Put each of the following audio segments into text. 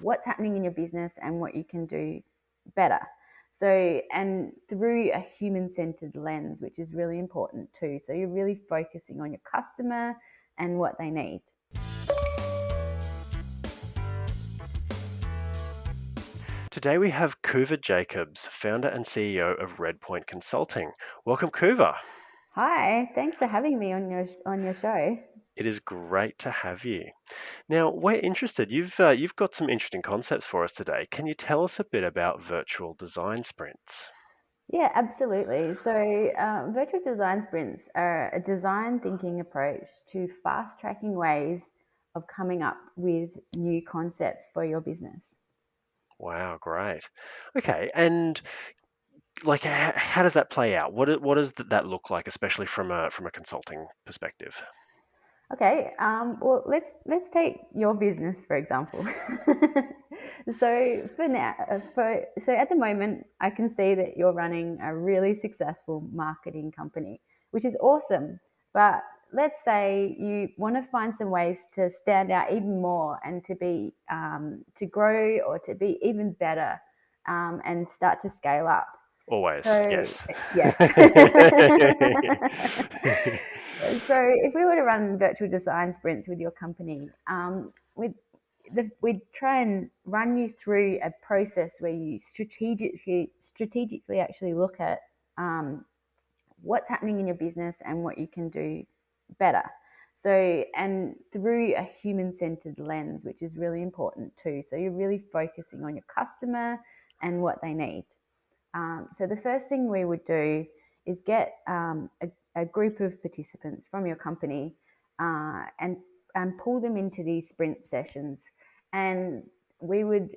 what's happening in your business and what you can do better. So, and through a human-centered lens, which is really important too. So you're really focusing on your customer and what they need. Today we have Kuva Jacobs, founder and CEO of Redpoint Consulting. Welcome, Kuva. Hi, thanks for having me on your show. It is great to have you. Now, we're interested. You've got some interesting concepts for us today. Can you tell us a bit about virtual design sprints? Yeah, absolutely. So, virtual design sprints are a design thinking approach to fast tracking ways of coming up with new concepts for your business. Wow, great. Okay, and like, how does that play out? What does that look like, especially from a consulting perspective? Okay, well, let's take your business for example. So for now, so at the moment, I can see that you're running a really successful marketing company, which is awesome. But let's say you want to find some ways to stand out even more and to be to grow or to be even better and start to scale up. Always, So yes. yes. So if we were to run virtual design sprints with your company, we'd try and run you through a process where you strategically actually look at what's happening in your business and what you can do better. So, and through a human-centered lens, which is really important too. So you're really focusing on your customer and what they need. So the first thing we would do is get a group of participants from your company and pull them into these sprint sessions. And we would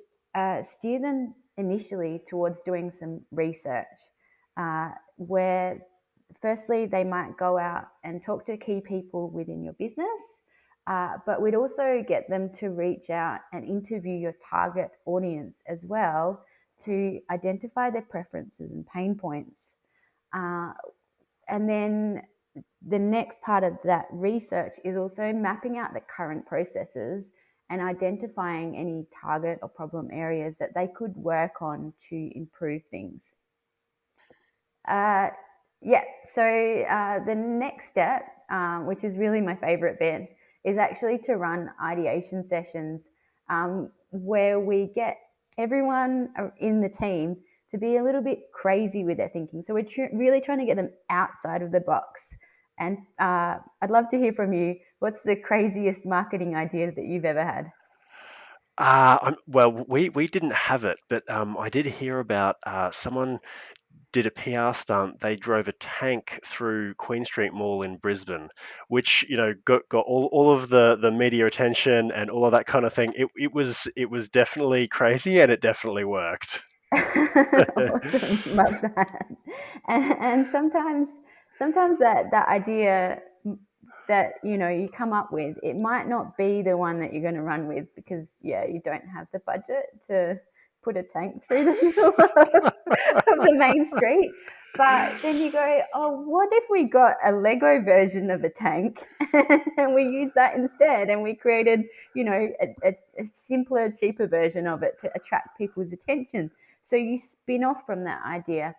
steer them initially towards doing some research where firstly they might go out and talk to key people within your business, but we'd also get them to reach out and interview your target audience as well to identify their preferences and pain points. And then the next part of that research is also mapping out the current processes and identifying any target or problem areas that they could work on to improve things. Yeah, so the next step, which is really my favorite bit, is actually to run ideation sessions where we get everyone in the team to be a little bit crazy with their thinking. So we're really trying to get them outside of the box. And I'd love to hear from you. What's the craziest marketing idea that you've ever had? Well, we didn't have it, but I did hear about someone did a PR stunt. They drove a tank through Queen Street Mall in Brisbane, which got all of the media attention and all of that kind of thing. It was definitely crazy, and it definitely worked. Awesome, love that. And sometimes that idea that you come up with, it might not be the one that you're going to run with because you don't have the budget to put a tank through the middle of the main street. But then you go, oh, what if we got a Lego version of a tank and we use that instead, and we created a simpler, cheaper version of it to attract people's attention. So you spin off from that idea.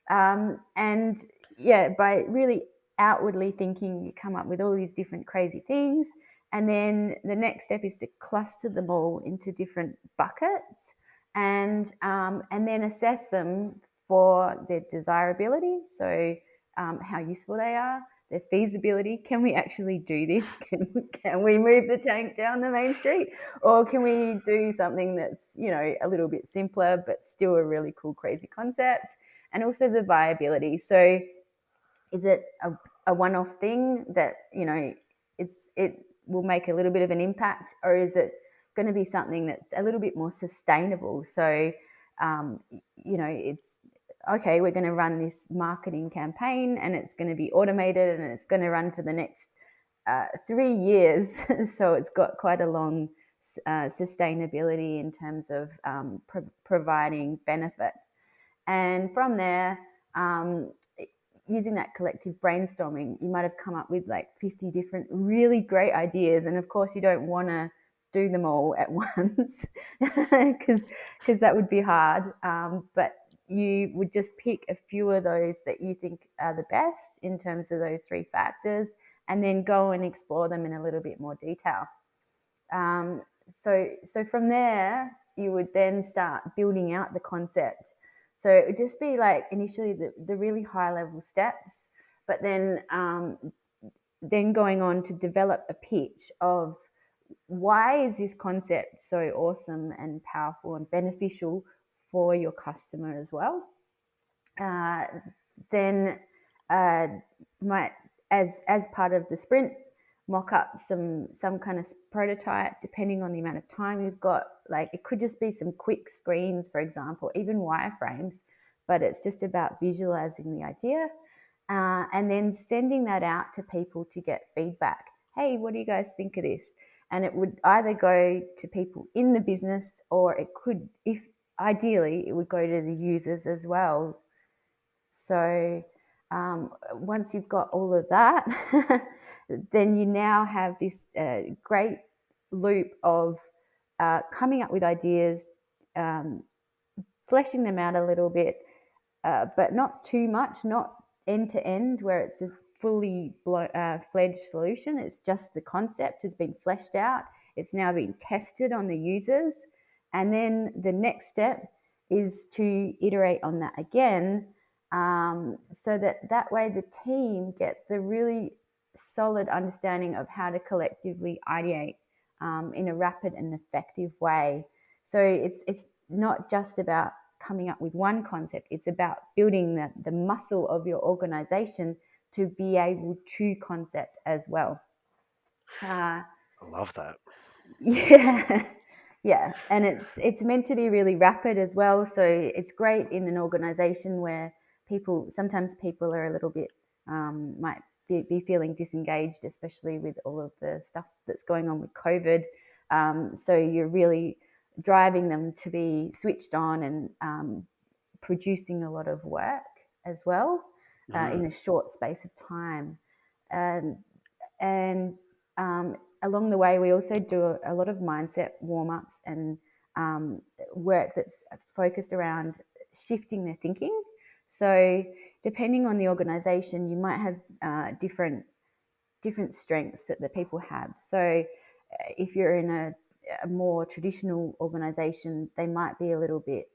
And by really outwardly thinking, you come up with all these different crazy things. And then the next step is to cluster them all into different buckets and then assess them for their desirability. So how useful they are, their feasibility. Can we actually do this? Can we move the tank down the main street? Or can we do something that's, a little bit simpler, but still a really cool, crazy concept? And also the viability. So is it a one-off thing that, it will make a little bit of an impact, or is it going to be something that's a little bit more sustainable? So, it's okay, we're going to run this marketing campaign and it's going to be automated and it's going to run for the next 3 years. So it's got quite a long sustainability in terms of providing benefit. And from there, using that collective brainstorming, you might have come up with like 50 different really great ideas. And of course, you don't want to do them all at once because that would be hard. But you would just pick a few of those that you think are the best in terms of those three factors, and then go and explore them in a little bit more detail. Um, so from there, you would then start building out the concept. So it would just be like initially the really high level steps, but then going on to develop a pitch of why is this concept so awesome and powerful and beneficial for your customer as well. Uh, then might as part of the sprint, mock up some kind of prototype depending on the amount of time you've got. Like it could just be some quick screens, for example, even wireframes, but it's just about visualizing the idea, and then sending that out to people to get feedback. Hey, what do you guys think of this? And it would either go to people in the business, or it could, if ideally, it would go to the users as well. So once you've got all of that, then you now have this great loop of coming up with ideas, um, fleshing them out a little bit, but not too much, not end to end, where it's a fully fledged solution. It's just the concept has been fleshed out. It's now being tested on the users. And then the next step is to iterate on that again, so that way the team get the really solid understanding of how to collectively ideate in a rapid and effective way. So it's not just about coming up with one concept. It's about building the muscle of your organization to be able to concept as well. I love that. Yeah. Yeah, and it's meant to be really rapid as well, so it's great in an organization where sometimes people are a little bit might be feeling disengaged, especially with all of the stuff that's going on with COVID. So you're really driving them to be switched on and producing a lot of work as well in a short space of time. Um, and along the way, we also do a lot of mindset warm ups and work that's focused around shifting their thinking. So, depending on the organization, you might have different strengths that the people have. So, if you're in a more traditional organization, they might be a little bit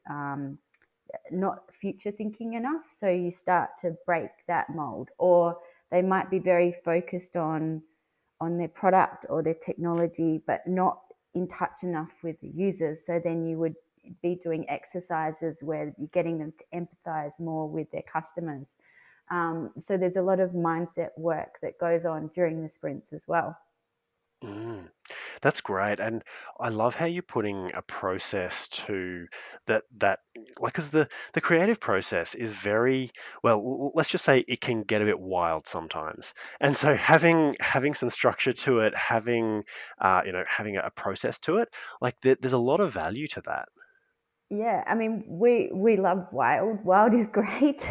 not future thinking enough. So you start to break that mold, or they might be very focused on their product or their technology, but not in touch enough with the users. So then you would be doing exercises where you're getting them to empathize more with their customers. So there's a lot of mindset work that goes on during the sprints as well. Mm. That's great, and I love how you're putting a process to that like, because the creative process is very well. Let's just say it can get a bit wild sometimes, and so having some structure to it, having a process to it, like there's a lot of value to that. Yeah, I mean, we love wild. Wild is great,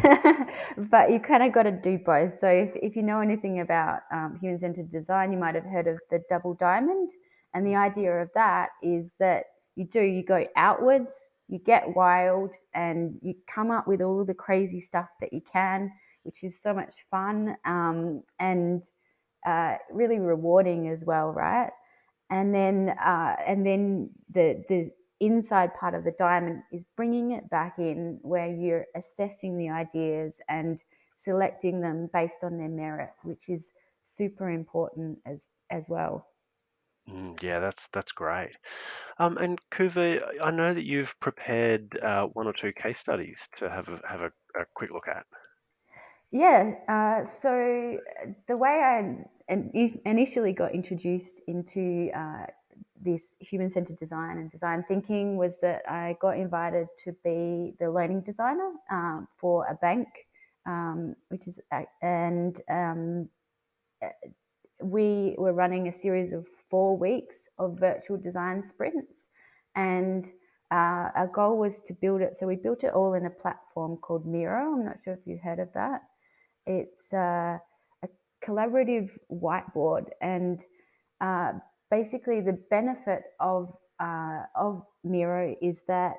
but you kind of got to do both. So if you know anything about human-centered design, you might have heard of the double diamond. And the idea of that is that you go outwards, you get wild, and you come up with all the crazy stuff that you can, which is so much fun, and really rewarding as well, right? And then the inside part of the diamond is bringing it back in, where you're assessing the ideas and selecting them based on their merit, which is super important as well. Yeah, that's great. And Kuva, I know that you've prepared one or two case studies to have a quick look at. Yeah. So the way initially got introduced into this human-centered design and design thinking was that I got invited to be the learning designer for a bank, which is and we were running a series of 4 weeks of virtual design sprints, and our goal was to build it. So we built it all in a platform called Miro. I'm not sure if you've heard of that. It's a collaborative whiteboard, and basically the benefit of Miro is that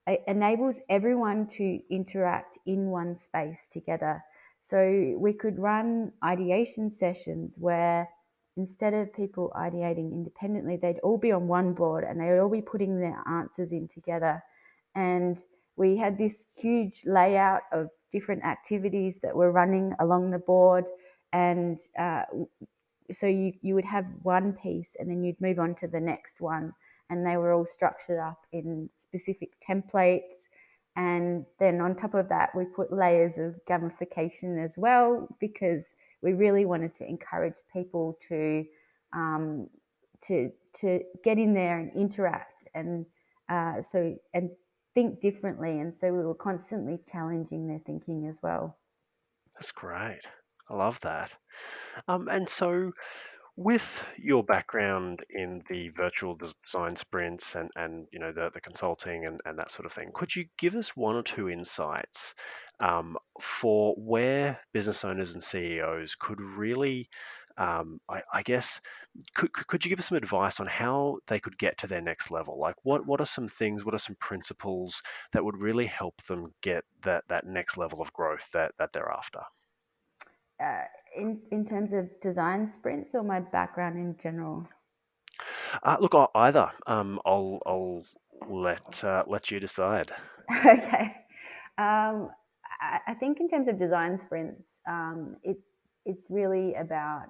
it enables everyone to interact in one space together. So we could run ideation sessions where instead of people ideating independently, they'd all be on one board and they'd all be putting their answers in together. And we had this huge layout of different activities that were running along the board. And so you would have one piece and then you'd move on to the next one, and they were all structured up in specific templates. And then on top of that, we put layers of gamification as well, because we really wanted to encourage people um, to get in there and interact, and and think differently. And so we were constantly challenging their thinking as well. That's great. I love that. And so, with your background in the virtual design sprints and the consulting and that sort of thing, could you give us one or two insights for where business owners and CEOs could really, I guess, could you give us some advice on how they could get to their next level? Like, what are some things, what are some principles that would really help them get that next level of growth that they're after? uh, in terms of design sprints or my background in general? Look, either. I'll let you decide. Okay. Um, I think in terms of design sprints, it's really about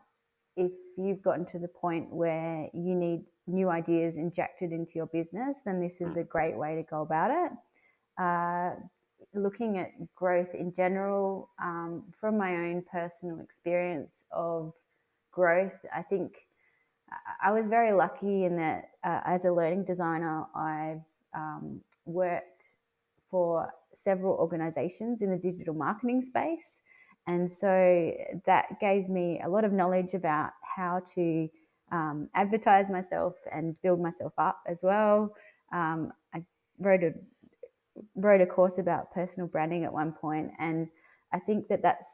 if you've gotten to the point where you need new ideas injected into your business, then this is Mm, a great way to go about it. Uh, Looking at growth in general, from my own personal experience of growth, I think I was very lucky in that as a learning designer, I've worked for several organizations in the digital marketing space. And so that gave me a lot of knowledge about how to advertise myself and build myself up as well. I wrote a wrote a course about personal branding at one point, and I think that that's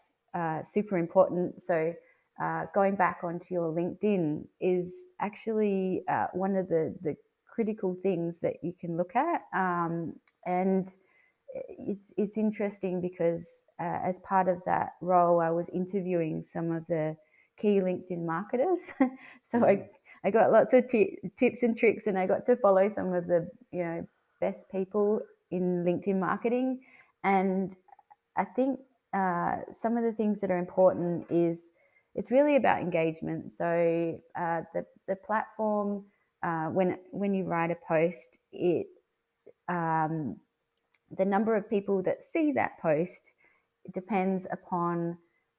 super important. So going back onto your LinkedIn is actually one of the critical things that you can look at, and it's interesting because as part of that role, I was interviewing some of the key LinkedIn marketers. So mm. I got lots of tips and tricks, and I got to follow some of the best people in LinkedIn marketing. And I think some of the things that are important is it's really about engagement. So the platform, when you write a post, it um, the number of people that see that post depends upon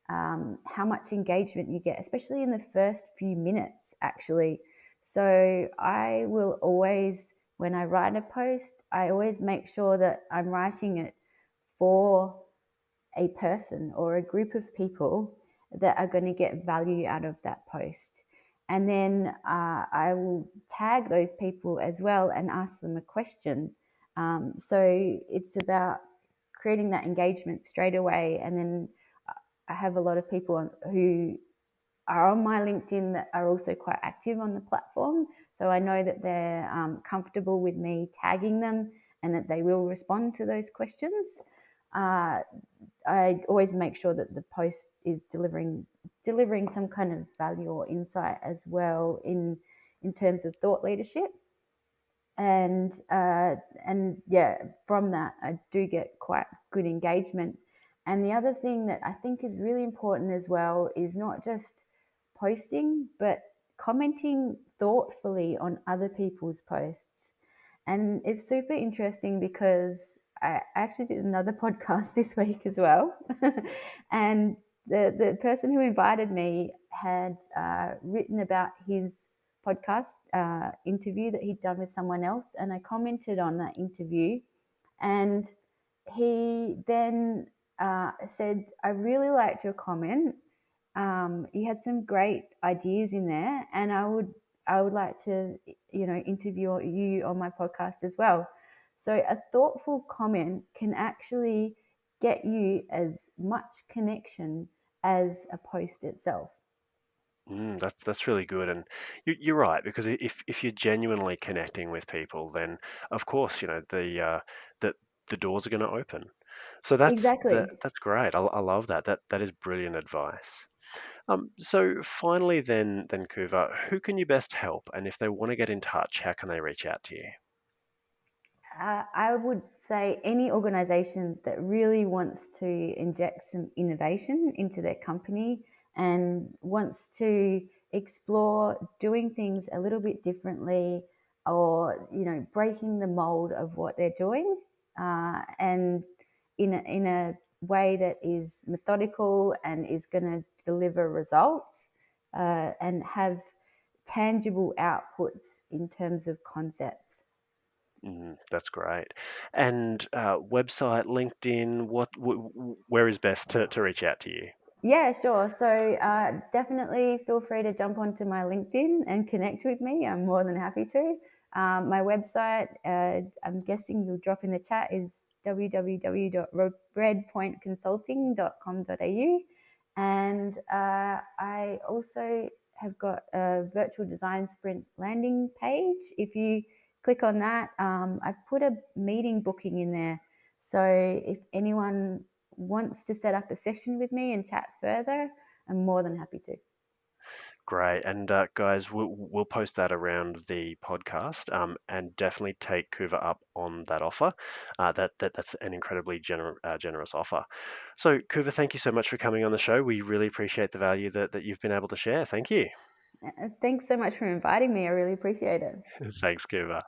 how much engagement you get, especially in the first few minutes, actually. So I will always, when I write a post, I always make sure that I'm writing it for a person or a group of people that are going to get value out of that post. And then I will tag those people as well and ask them a question. So it's about creating that engagement straight away. And then I have a lot of people who are on my LinkedIn that are also quite active on the platform. So I know that they're comfortable with me tagging them and that they will respond to those questions. Uh, I always make sure that the post is delivering some kind of value or insight as well in terms of thought leadership. And yeah, from that I do get quite good engagement. And the other thing that I think is really important as well is not just posting, but commenting thoughtfully on other people's posts. And it's super interesting because I actually did another podcast this week as well. And the person who invited me had written about his podcast interview that he'd done with someone else. And I commented on that interview. And he then said, I really liked your comment. You had some great ideas in there, and I would like to interview you on my podcast as well. So a thoughtful comment can actually get you as much connection as a post itself. That's really good, and you're right, because if you're genuinely connecting with people, then of course that the doors are going to open. So Exactly. that's great. I love that. That is brilliant advice. So finally, then Kuva, who can you best help, and if they want to get in touch, how can they reach out to you? I would say any organization that really wants to inject some innovation into their company and wants to explore doing things a little bit differently, or breaking the mold of what they're doing, and in a way that is methodical and is going to deliver results, and have tangible outputs in terms of concepts. That's great. And website, LinkedIn, where is best to reach out to you? Yeah, sure. So definitely feel free to jump onto my LinkedIn and connect with me. I'm more than happy to. My website, I'm guessing you'll drop in the chat, is www.redpointconsulting.com.au. And I also have got a virtual design sprint landing page. If you click on that, I've put a meeting booking in there. So if anyone wants to set up a session with me and chat further, I'm more than happy to. Great. And guys, we'll post that around the podcast, and definitely take Kuva up on that offer. That's an incredibly generous offer. So, Kuva, thank you so much for coming on the show. We really appreciate the value that you've been able to share. Thank you. Thanks so much for inviting me. I really appreciate it. Thanks, Kuva.